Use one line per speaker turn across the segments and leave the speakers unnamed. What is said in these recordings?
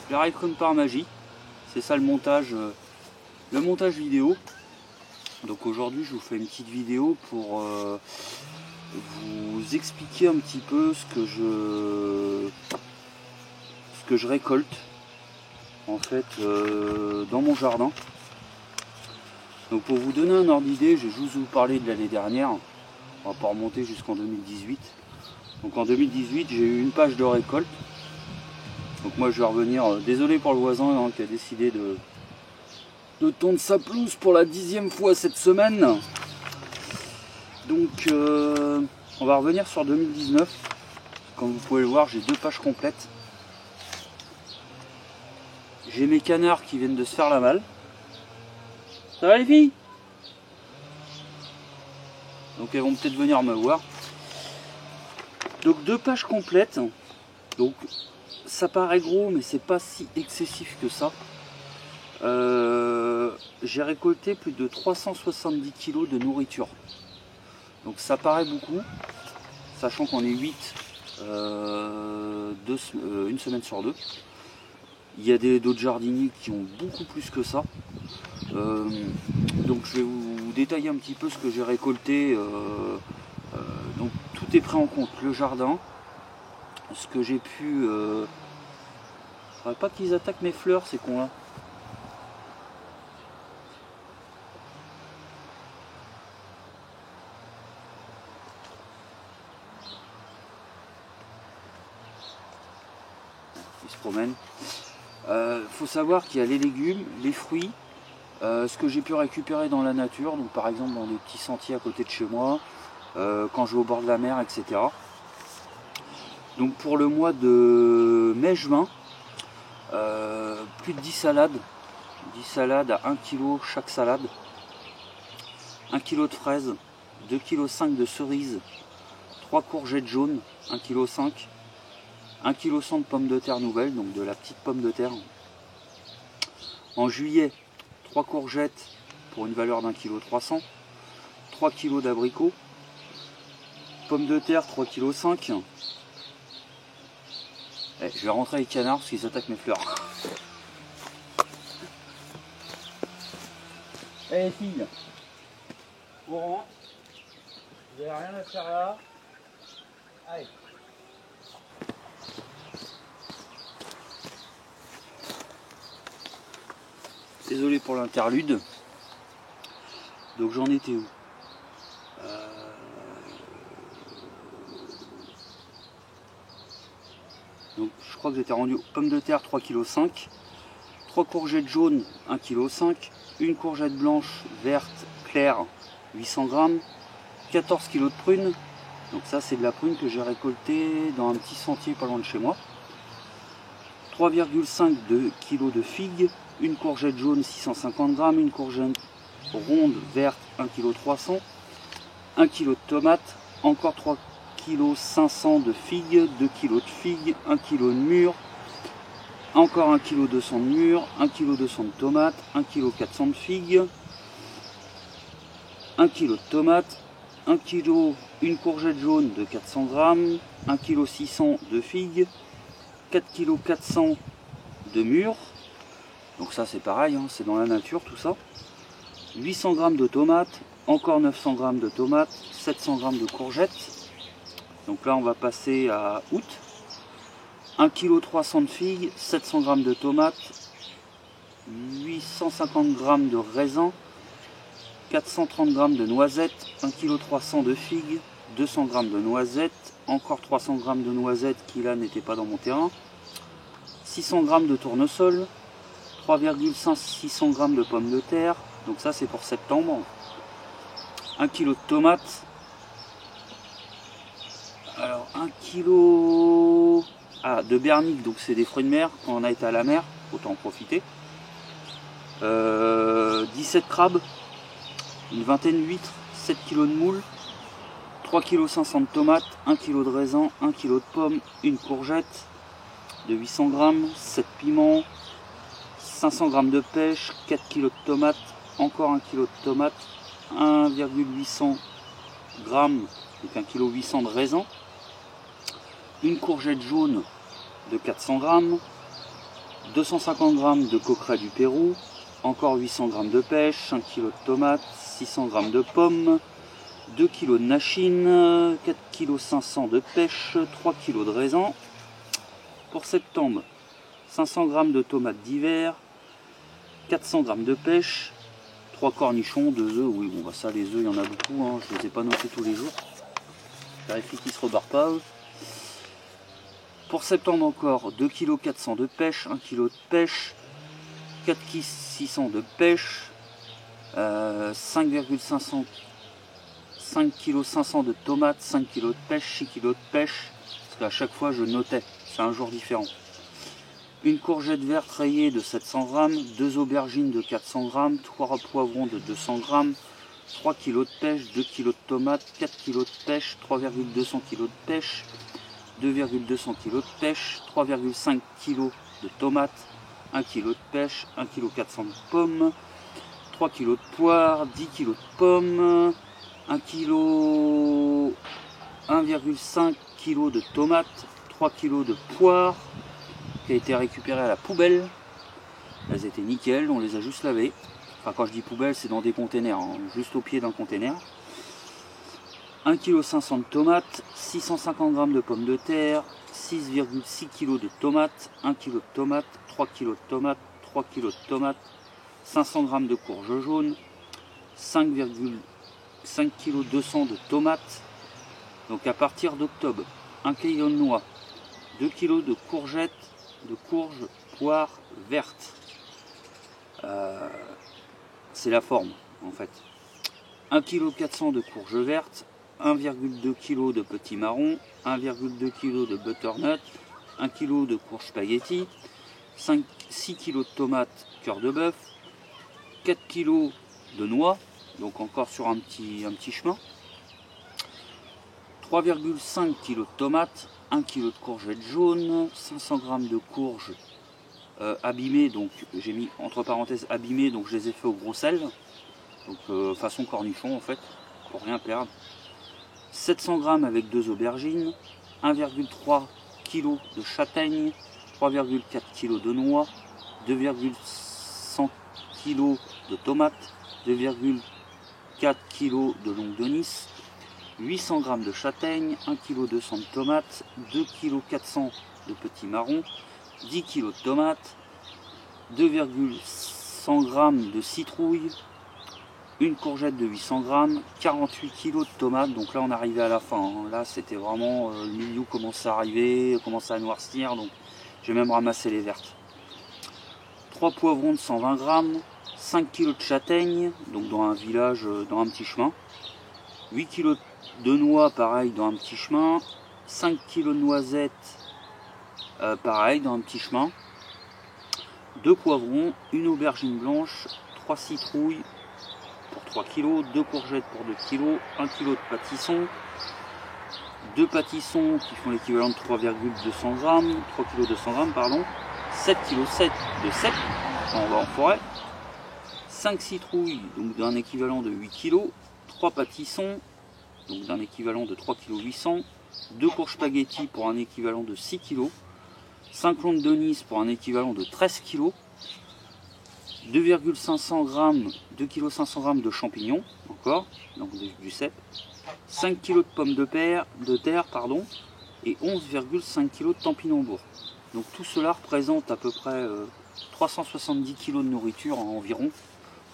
J'arrive comme par magie. C'est ça le montage vidéo. Donc aujourd'hui je vous fais une petite vidéo pour vous expliquer un petit peu ce que je récolte en fait dans mon jardin. Donc pour vous donner un ordre d'idée, je vais juste vous parler de l'année dernière. On va pas remonter jusqu'en 2018. Donc en 2018 j'ai eu une page de récolte. Donc moi je vais revenir, désolé pour le voisin hein, qui a décidé de tondre sa pelouse pour la 10e fois cette semaine. Donc on va revenir sur 2019. Comme vous pouvez le voir, j'ai 2 pages complètes. J'ai mes canards qui viennent de se faire la malle. Ça va les filles? Donc elles vont peut-être venir me voir. Donc 2 pages complètes. Donc ça paraît gros mais c'est pas si excessif que ça. J'ai récolté plus de 370 kg de nourriture. Donc ça paraît beaucoup, sachant qu'on est 8 une semaine sur 2. Il y a d'autres jardiniers qui ont beaucoup plus que ça. Donc je vais vous détailler un petit peu ce que j'ai récolté. Donc tout est pris en compte, le jardin, ce que j'ai pu... faudrait pas qu'ils attaquent mes fleurs ces cons là. Ils se promènent. Faut savoir qu'il y a les légumes, les fruits, ce que j'ai pu récupérer dans la nature, donc par exemple dans des petits sentiers à côté de chez moi, quand je vais au bord de la mer, etc. Donc pour le mois de mai-juin, plus de 10 salades. 10 salades à 1 kg chaque salade. 1 kg de fraises, 2,5 kg de cerises, 3 courgettes jaunes, 1,5 kg. 1,1 kg de pommes de terre nouvelles, donc de la petite pomme de terre. En juillet, 3 courgettes pour une valeur d'1,3 kg, 3 kg d'abricots, pommes de terre 3,5 kg. Je vais rentrer les canards parce qu'ils attaquent mes fleurs. Eh les filles, on rentre, vous n'avez rien à faire là. Allez. Désolé pour l'interlude. Donc j'en étais où? Donc je crois que j'étais rendu aux pommes de terre 3,5 kg, 3 courgettes jaunes 1,5 kg, une courgette blanche verte claire 800 g, 14 kg de prunes. Donc ça c'est de la prune que j'ai récoltée dans un petit sentier pas loin de chez moi. 3,5 kg de figues, une courgette jaune 650 g, une courgette ronde verte 1,3 kg, 1 kg de tomates, encore 3,5 kg de figues, 2 kg de figues, 1 kg de mûres, encore 1,2 kg de mûres, 1,2 kg de tomates, 1,4 kg de figues, 1 kg de tomates, 1 kg une courgette jaune de 400 g, 1,6 kg de figues, 4,4 kg de mûres. Donc ça c'est pareil, hein, c'est dans la nature tout ça. 800 g de tomates, encore 900 g de tomates, 700 g de courgettes. Donc là on va passer à août. 1,3 kg de figues, 700 g de tomates, 850 g de raisins, 430 g de noisettes, 1,3 kg de figues, 200 g de noisettes, encore 300 g de noisettes qui là n'étaient pas dans mon terrain, 600 g de tournesol, 3,600 g de pommes de terre, donc ça c'est pour septembre, 1 kg de tomates, alors 1 kg de bernique, donc c'est des fruits de mer, quand on a été à la mer, autant en profiter, 17 crabes, une vingtaine d'huîtres, 7 kg de moules, 3,5 kg de tomates, 1 kg de raisins, 1 kg de pommes, une courgette de 800 g, 7 piments, 500 g de pêche, 4 kg de tomates, encore 1 kg de tomates, 1,800 g, donc 1,8 kg de raisins, une courgette jaune de 400 g, 250 g de coqueret du Pérou, encore 800 g de pêche, 5 kg de tomates, 600 g de pommes, 2 kg de nachine, 4 kg 500 de pêche, 3 kg de raisin. Pour septembre, 500 g de tomates d'hiver, 400 g de pêche, 3 cornichons, 2 œufs. Oui, bon, bah ça, les œufs, il y en a beaucoup, hein, je ne les ai pas notés tous les jours. Je vérifie qu'ils ne se rebarrent pas. Pour septembre encore, 2 kg 400 de pêche, 1 kg de pêche, 4 kg 600 de pêche, 5 kg 500 de tomates, 5 kg de pêche, 6 kg de pêche, parce qu'à chaque fois je notais, c'est un jour différent. Une courgette verte rayée de 700 g, 2 aubergines de 400 g, 3 poivrons de 200 g, 3 kg de pêche, 2 kg de tomates, 4 kg de pêche, 3,200 kg de pêche, 2,200 kg de pêche, 3,5 kg de tomates, 1 kg de pêche, 1 kg 400 de pommes, 3 kg de poires, 10 kg de pommes, 1,5 kg de tomates, 3 kg de poires qui a été récupérée à la poubelle. Elles étaient nickel, on les a juste lavées. Enfin, quand je dis poubelle, c'est dans des containers, hein, juste au pied d'un container. 1 kg 500 de tomates, 650 g de pommes de terre, 6,6 kg de tomates, 1 kg de tomates, 3 kg de tomates, 3 kg de tomates, 500 g de courges jaunes, 5,5 kg 200 de tomates. Donc à partir d'octobre, 1 kg de noix, 2 kg de courgettes, de courges, poires vertes. C'est la forme en fait. 1 kg 400 de courges vertes, 1,2 kg de petits marrons, 1,2 kg de butternut, 1 kg de courges spaghetti, 6 kg de tomates cœur de bœuf, 4 kg de noix, donc encore sur un petit chemin, 3,5 kg de tomates, 1 kg de courgettes jaunes, 500 g de courges abîmées, donc j'ai mis entre parenthèses abîmées, donc je les ai fait au gros sel, donc façon cornichon en fait, pour rien perdre. 700 g avec 2 aubergines, 1,3 kg de châtaignes, 3,4 kg de noix, 2,100 kg de tomates, 2,4 kg de longue de Nice, 800 g de châtaignes, 1 kg 200 de tomates, 2 kg 400 de petits marrons, 10 kg de tomates, 2,100 g de citrouille, une courgette de 800 g, 48 kg de tomates. Donc là on arrivait à la fin, hein. Là c'était vraiment le milieu commençait à arriver, commençait à noircir, donc j'ai même ramassé les vertes. 3 poivrons de 120 g, 5 kg de châtaignes, donc dans un village, dans un petit chemin, 8 kg de noix, pareil dans un petit chemin, 5 kg de noisettes, pareil dans un petit chemin, 2 poivrons, une aubergine blanche, 3 citrouilles pour 3 kg, 2 courgettes pour 2 kg, 1 kg de pâtissons, 2 pâtissons qui font l'équivalent de 3,200 g, 3 kg 200 g, pardon, 7 kg 7 de cèpe, quand on va en forêt, 5 citrouilles, donc d'un équivalent de 8 kg, 3 pâtissons, donc d'un équivalent de 3 kg 800, 2 courges spaghetti pour un équivalent de 6 kg, 5 longues de Nice pour un équivalent de 13 kg, 2,500 g, 2 kg 500 g de champignons, encore, donc du cèpe, 5 kg de pommes de terre, et 11,5 kg de Tampinambour. Donc tout cela représente à peu près 370 kg de nourriture environ,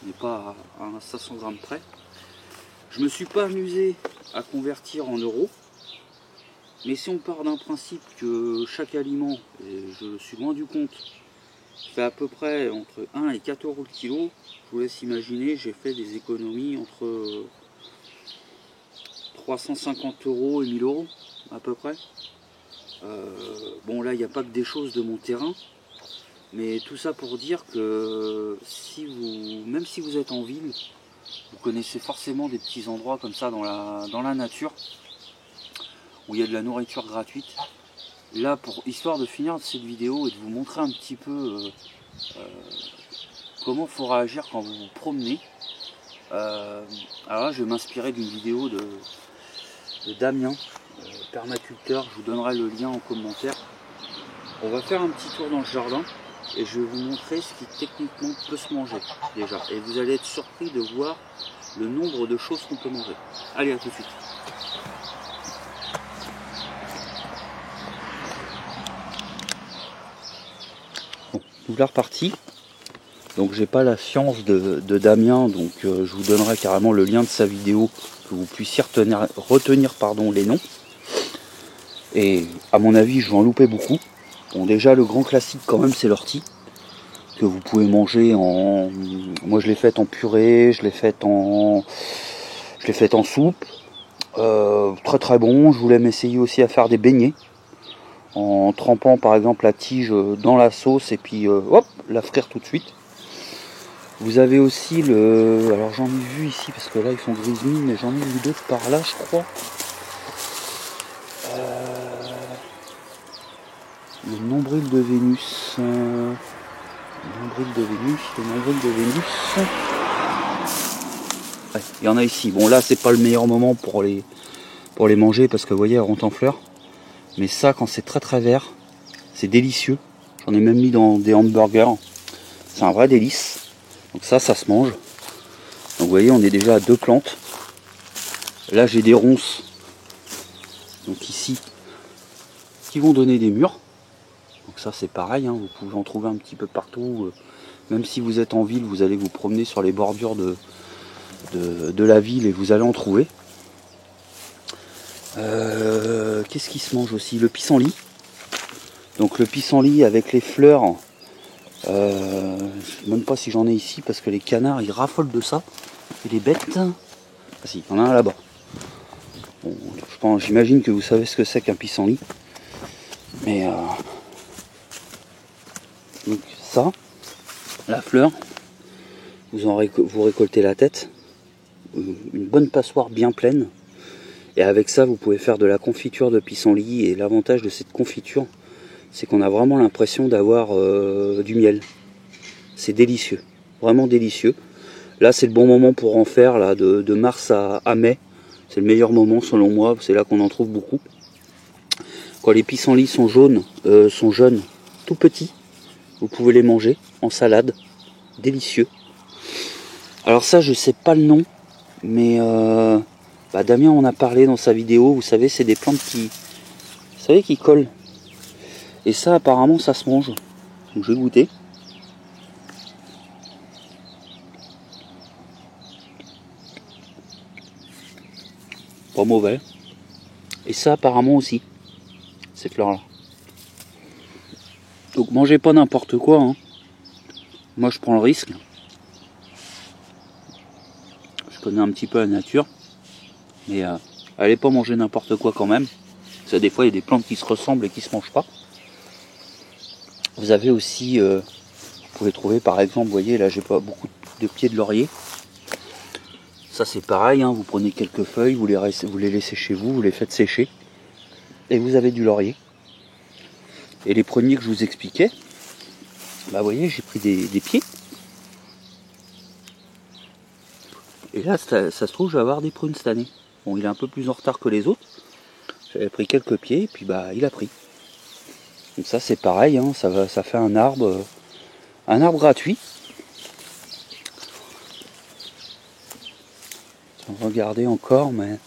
on n'est pas à 500 g près. Je ne me suis pas amusé à convertir en euros, mais si on part d'un principe que chaque aliment, et je me suis rendu compte, fait à peu près entre 1 et 4 euros le kilo, je vous laisse imaginer, j'ai fait des économies entre 350 euros et 1000 euros à peu près. Bon là il n'y a pas que des choses de mon terrain, mais tout ça pour dire que même si vous êtes en ville, vous connaissez forcément des petits endroits comme ça dans la nature où il y a de la nourriture gratuite. Là, histoire de finir cette vidéo et de vous montrer un petit peu comment il faut réagir quand vous vous promenez. Alors là, je vais m'inspirer d'une vidéo de Damien, permaculteur. Je vous donnerai le lien en commentaire. On va faire un petit tour dans le jardin. et je vais vous montrer ce qui techniquement peut se manger déjà. Et vous allez être surpris de voir le nombre de choses qu'on peut manger. Allez, à tout de suite. Bon, nous voilà repartis. Donc j'ai pas la science de Damien, donc je vous donnerai carrément le lien de sa vidéo, que vous puissiez retenir les noms. Et à mon avis, je vais en louper beaucoup. Bon, déjà le grand classique quand même, c'est l'ortie, que vous pouvez manger en... Moi je l'ai faite en purée, je l'ai faite en soupe. Très très bon. Je voulais m'essayer aussi à faire des beignets, en trempant par exemple la tige dans la sauce et puis hop, la frire tout de suite. Vous avez aussi le... Alors j'en ai vu ici, parce que là ils sont grismis, mais j'en ai vu d'autres par là je crois. Le nombril de Vénus. Le nombril de Vénus. Ouais, il y en a ici. Bon là c'est pas le meilleur moment pour les manger, parce que vous voyez, elles rentrent en fleurs. Mais ça, quand c'est très très vert, c'est délicieux. J'en ai même mis dans des hamburgers. C'est un vrai délice. Donc ça se mange. Donc vous voyez, on est déjà à 2 plantes. Là j'ai des ronces, donc ici, qui vont donner des mûres. Donc ça c'est pareil, hein, vous pouvez en trouver un petit peu partout. Même si vous êtes en ville, vous allez vous promener sur les bordures de la ville et vous allez en trouver. Qu'est-ce qui se mange aussi? Le pissenlit. Donc le pissenlit avec les fleurs. Je ne sais même pas si j'en ai ici, parce que les canards ils raffolent de ça. Et les bêtes. Ah si, il y en a un là-bas. Bon, j'imagine que vous savez ce que c'est qu'un pissenlit. Mais donc ça, la fleur, vous récoltez la tête, une bonne passoire bien pleine. Et avec ça, vous pouvez faire de la confiture de pissenlit. Et l'avantage de cette confiture, c'est qu'on a vraiment l'impression d'avoir du miel. C'est délicieux, vraiment délicieux. Là, c'est le bon moment pour en faire, là, de mars à mai. C'est le meilleur moment selon moi, c'est là qu'on en trouve beaucoup. Quand les pissenlits sont jeunes, tout petits, vous pouvez les manger en salade, délicieux. Alors ça, je sais pas le nom, mais Damien en a parlé dans sa vidéo. Vous savez, c'est des plantes qui collent. Et ça, apparemment, ça se mange. Donc je vais goûter. Pas mauvais. Et ça, apparemment aussi, ces fleurs-là. Donc mangez pas n'importe quoi, hein. Moi, je prends le risque. Je connais un petit peu la nature. Mais allez pas manger n'importe quoi quand même. Parce que des fois, il y a des plantes qui se ressemblent et qui se mangent pas. Vous avez aussi, vous pouvez trouver par exemple, vous voyez là, j'ai pas beaucoup de pieds de laurier. Ça c'est pareil, hein, vous prenez quelques feuilles, vous les laissez chez vous, vous les faites sécher. Et vous avez du laurier. Et les premiers que je vous expliquais, vous voyez, j'ai pris des pieds. Et là, ça se trouve, je vais avoir des prunes cette année. Bon, il est un peu plus en retard que les autres. J'avais pris quelques pieds, et puis il a pris. Donc ça c'est pareil, hein, ça fait un arbre gratuit. Regardez encore, mais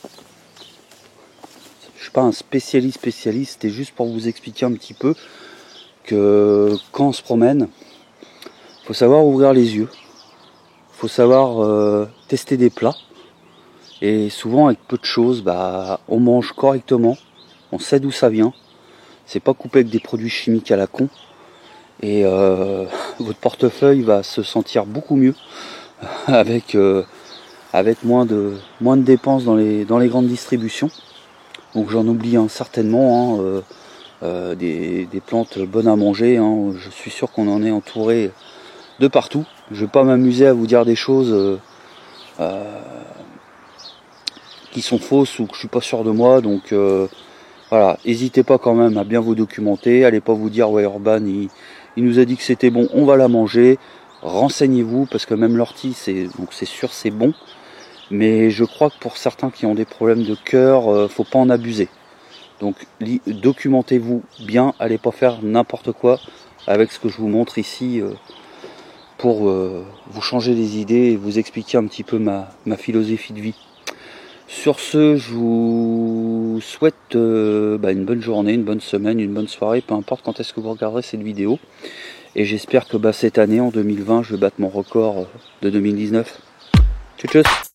je suis pas un spécialiste, c'était juste pour vous expliquer un petit peu que quand on se promène, faut savoir ouvrir les yeux, faut savoir tester des plats, et souvent avec peu de choses, on mange correctement, on sait d'où ça vient. C'est pas coupé avec des produits chimiques à la con. Et votre portefeuille va se sentir beaucoup mieux avec moins de dépenses dans les grandes distributions. Donc j'en oublie certainement, des plantes bonnes à manger, hein. Je suis sûr qu'on en est entouré de partout. Je vais pas m'amuser à vous dire des choses qui sont fausses ou que je suis pas sûr de moi. Donc voilà, n'hésitez pas quand même à bien vous documenter. Allez pas vous dire ouais, Urban il nous a dit que c'était bon, on va la manger. Renseignez-vous, parce que même l'ortie, c'est sûr, c'est bon. Mais je crois que pour certains qui ont des problèmes de cœur, faut pas en abuser. Donc documentez-vous bien, allez pas faire n'importe quoi avec ce que je vous montre ici pour vous changer les idées et vous expliquer un petit peu ma philosophie de vie. Sur ce, je vous souhaite une bonne journée, une bonne semaine, une bonne soirée, peu importe quand est-ce que vous regarderez cette vidéo. Et j'espère que cette année, en 2020, je vais battre mon record de 2019. Tchuss tchuss.